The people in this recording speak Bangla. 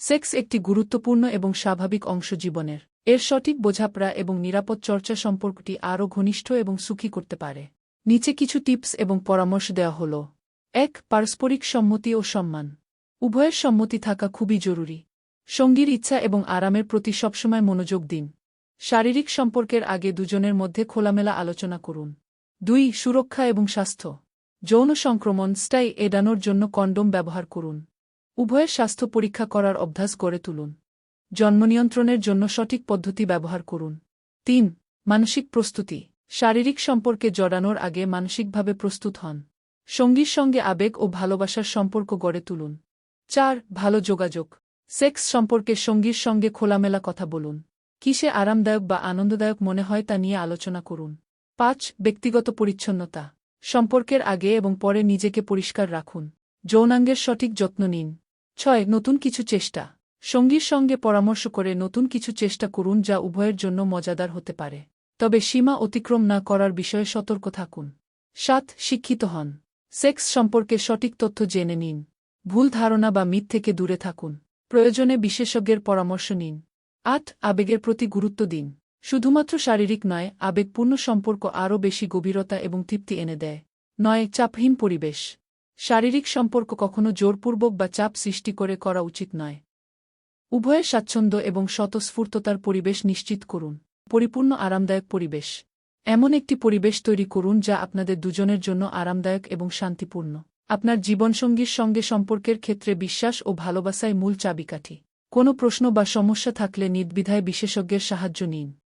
সেক্স একটি গুরুত্বপূর্ণ এবং স্বাভাবিক অংশ জীবনের। এর সঠিক বোঝাপড়া এবং নিরাপদ চর্চা সম্পর্কটি আরও ঘনিষ্ঠ এবং সুখী করতে পারে। নিচে কিছু টিপস এবং পরামর্শ দেওয়া হল। ১. পারস্পরিক সম্মতি ও সম্মান। উভয়ের সম্মতি থাকা খুবই জরুরি। সঙ্গীর ইচ্ছা এবং আরামের প্রতি সবসময় মনোযোগ দিন। শারীরিক সম্পর্কের আগে দুজনের মধ্যে খোলামেলা আলোচনা করুন। ২. সুরক্ষা এবং স্বাস্থ্য। যৌন সংক্রমণ এড়ানোর জন্য কন্ডোম ব্যবহার করুন। উভয়ের স্বাস্থ্য পরীক্ষা করার অভ্যাস গড়ে তুলুন। জন্ম নিয়ন্ত্রণের জন্য সঠিক পদ্ধতি ব্যবহার করুন। ৩. মানসিক প্রস্তুতি। শারীরিক সম্পর্কে জড়ানোর আগে মানসিকভাবে প্রস্তুত হন। সঙ্গীর সঙ্গে আবেগ ও ভালোবাসার সম্পর্ক গড়ে তুলুন। ৪. ভালো যোগাযোগ। সেক্স সম্পর্কে সঙ্গীর সঙ্গে খোলামেলা কথা বলুন। কিসে আরামদায়ক বা আনন্দদায়ক মনে হয় তা নিয়ে আলোচনা করুন। ৫. ব্যক্তিগত পরিচ্ছন্নতা। সম্পর্কের আগে এবং পরে নিজেকে পরিষ্কার রাখুন। যৌনাঙ্গের সঠিক যত্ন নিন। ৬. নতুন কিছু চেষ্টা। সঙ্গীর সঙ্গে পরামর্শ করে নতুন কিছু চেষ্টা করুন যা উভয়ের জন্য মজাদার হতে পারে। তবে সীমা অতিক্রম না করার বিষয়ে সতর্ক থাকুন। ৭. শিক্ষিত হন। সেক্স সম্পর্কে সঠিক তথ্য জেনে নিন। ভুল ধারণা বা মিথ থেকে দূরে থাকুন। প্রয়োজনে বিশেষজ্ঞের পরামর্শ নিন। ৮. আবেগের প্রতি গুরুত্ব দিন। শুধুমাত্র শারীরিক নয়, আবেগপূর্ণ সম্পর্ক আরও বেশি গভীরতা এবং তৃপ্তি এনে দেয়। ৯. চাপহীন পরিবেশ। শারীরিক সম্পর্ক কখনো জোরপূর্বক বা চাপ সৃষ্টি করে করা উচিত নয়। উভয়ের স্বাচ্ছন্দ্য এবং স্বতঃস্ফূর্ততার পরিবেশ নিশ্চিত করুন। পরিপূর্ণ আরামদায়ক পরিবেশ। এমন একটি পরিবেশ তৈরি করুন যা আপনাদের দুজনের জন্য আরামদায়ক এবং শান্তিপূর্ণ। আপনার জীবনসঙ্গীর সঙ্গে সম্পর্কের ক্ষেত্রে বিশ্বাস ও ভালোবাসাই মূল চাবিকাঠি। কোনো প্রশ্ন বা সমস্যা থাকলে নির্দ্বিধায় বিশেষজ্ঞের সাহায্য নিন।